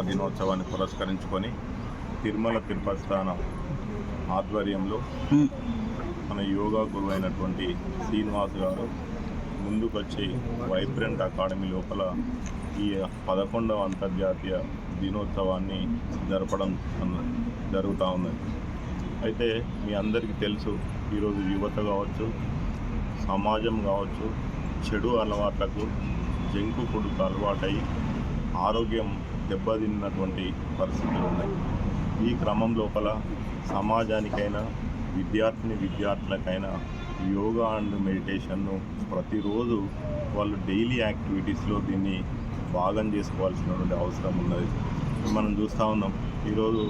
దినోత్సవాన్ని పురస్కరించుకొని తిరుమల తిరుపతి స్థానం ఆధ్వర్యంలో మన యోగా గురువు అయినటువంటి శ్రీనివాస్ గారు ముందుకొచ్చి వైబ్రెంట్ అకాడమీ లోపల ఈ 11వ అంతర్జాతీయ దినోత్సవాన్ని జరపడం జరుగుతూ ఉన్నది. అయితే మీ అందరికీ తెలుసు, ఈరోజు యువత కావచ్చు, సమాజం కావచ్చు, చెడు అలవాట్లకు జంకు ఫుడ్కు అలవాటై ఆరోగ్యం దెబ్బతిన్నటువంటి పరిస్థితులు ఉన్నాయి. ఈ క్రమం లోపల సమాజానికైనా విద్యార్థులకైనా యోగా అండ్ మెడిటేషన్ను ప్రతిరోజు వాళ్ళు డైలీ యాక్టివిటీస్లో దీన్ని భాగం చేసుకోవాల్సినటువంటి అవసరం ఉన్నది. మనం చూస్తూ ఉన్నాం, ఈరోజు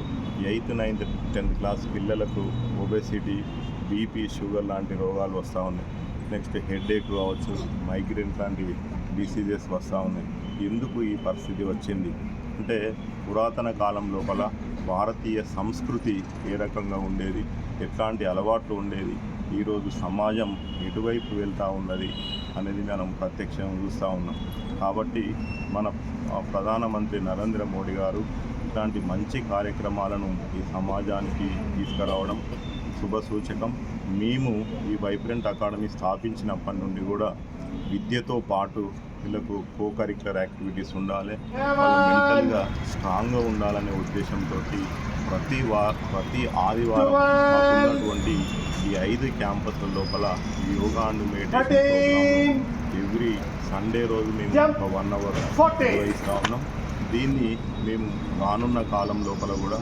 8th, 9th, 10th క్లాస్ పిల్లలకు ఒబెసిటీ, బీపీ, షుగర్ లాంటి రోగాలు వస్తూ ఉన్నాయి. నెక్స్ట్ హెడేక్ కావచ్చు, మైగ్రేన్ లాంటి డిసీజెస్ వస్తూ ఉన్నాయి. ఎందుకు ఈ పరిస్థితి వచ్చింది అంటే, పురాతన కాలం లోపల భారతీయ సంస్కృతి ఏ రకంగా ఉండేది, ఎట్లాంటి అలవాట్లు ఉండేది, ఈరోజు సమాజం ఎటువైపు వెళ్తూ ఉన్నది అనేది మనం ప్రత్యక్షంగా చూస్తూ ఉన్నాం. కాబట్టి మన ప్రధానమంత్రి నరేంద్ర మోడీ గారు ఇట్లాంటి మంచి కార్యక్రమాలను ఈ సమాజానికి తీసుకురావడం శుభసూచకం. మేము ఈ వైబ్రెంట్ అకాడమీ స్థాపించినప్పటి నుండి కూడా విద్యతో పాటు వీళ్ళకు కో కరిక్యులర్ యాక్టివిటీస్ ఉండాలి, వాళ్ళు మెంటల్గా స్ట్రాంగ్గా ఉండాలనే ఉద్దేశంతో ప్రతి ఆదివారం ఉన్నటువంటి ఈ 5 క్యాంపస్ల లోపల yoga and meditation every Sunday రోజు మేము ఒక 1 hour నిర్వహిస్తూ ఉన్నాం. దీన్ని మేము రానున్న కాలం లోపల కూడా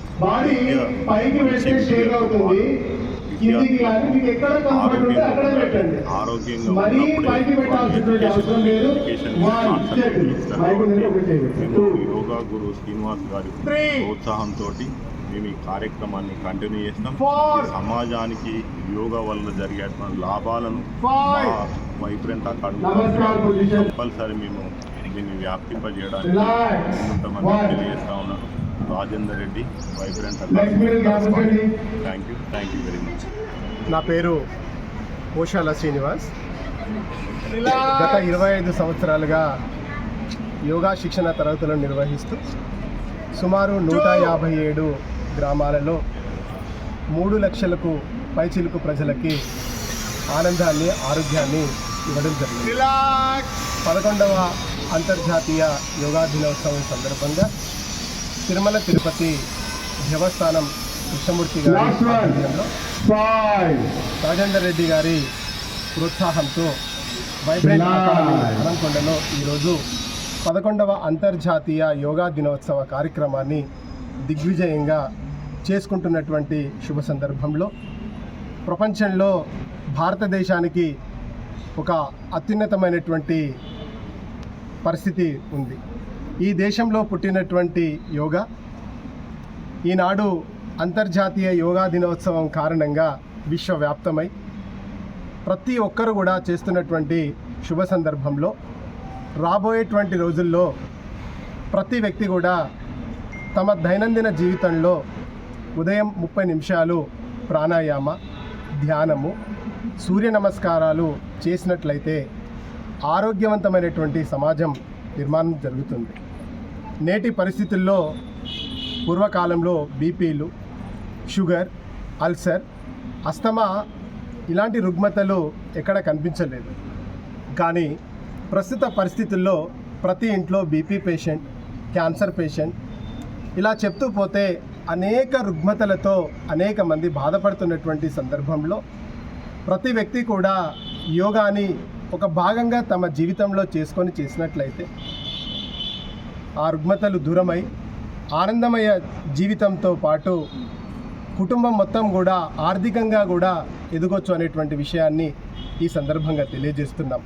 ఆరోగ్యంగా యోగా గురు శ్రీనివాస్ గారి ప్రోత్సాహంతో మేము ఈ కార్యక్రమాన్ని కంటిన్యూ చేస్తాం. సమాజానికి యోగా వల్ల జరిగేటువంటి లాభాలను వైబ్రెంట్ అకాడమీ కంపల్సరీ మేము దీన్ని వ్యాప్తింపజేయడానికి కొంతమంది తెలియజేస్తా ఉన్నాను. Rajender Reddy, vibrant academy. Thank you very much. నా పేరు పోషాల శ్రీనివాస్. గత 25 సంవత్సరాలుగా యోగా శిక్షణ తరగతులను నిర్వహిస్తూ సుమారు 157 గ్రామాలలో 3 లక్షలకు పైచిలుకు ప్రజలకి ఆనందాన్ని, ఆరోగ్యాన్ని ఇవ్వడం జరిగింది. 11వ అంతర్జాతీయ యోగా దినోత్సవం సందర్భంగా తిరుమల తిరుపతి దేవస్థానం కృష్ణమూర్తి గారి ఆధ్వర్యంలో రాజేందర్ రెడ్డి గారి ప్రోత్సాహంతో వైబ్రెంట్ అకాడమీ అనంకొండలో ఈరోజు 11వ అంతర్జాతీయ యోగా దినోత్సవ కార్యక్రమాన్ని దిగ్విజయంగా చేసుకుంటున్నటువంటి శుభ సందర్భంలో ప్రపంచంలో భారతదేశానికి ఒక అత్యున్నతమైనటువంటి పరిస్థితి ఉంది. ఈ దేశంలో పుట్టినటువంటి యోగా ఈనాడు అంతర్జాతీయ యోగా దినోత్సవం కారణంగా విశ్వవ్యాప్తమై ప్రతి ఒక్కరు కూడా చేస్తున్నటువంటి శుభ సందర్భంలో రాబోయేటువంటి రోజుల్లో ప్రతి వ్యక్తి కూడా తమ దైనందిన జీవితంలో ఉదయం 30 నిమిషాలు ప్రాణాయామ, ధ్యానము, సూర్య నమస్కారాలు చేసినట్లయితే ఆరోగ్యవంతమైనటువంటి సమాజం నిర్మాణం జరుగుతుంది. నేటి పరిస్థితుల్లో పూర్వకాలంలో బీపీలు, షుగర్, అల్సర్, అస్తమా ఇలాంటి రుగ్మతలు ఎక్కడ కనిపించలేదు. కానీ ప్రస్తుత పరిస్థితుల్లో ప్రతి ఇంట్లో బీపీ పేషెంట్, క్యాన్సర్ పేషెంట్, ఇలా చెప్తూ పోతే అనేక రుగ్మతలతో అనేక మంది బాధపడుతున్నటువంటి సందర్భంలో ప్రతి వ్యక్తి కూడా యోగాని ఒక భాగంగా తమ జీవితంలో చేసినట్లయితే ఆ రుగ్మతలు దూరమై ఆనందమయ జీవితంతో పాటు కుటుంబం మొత్తం కూడా ఆర్థికంగా కూడా ఎదగొచ్చు అనేటువంటి విషయాన్ని ఈ సందర్భంగా తెలియజేస్తున్నాం.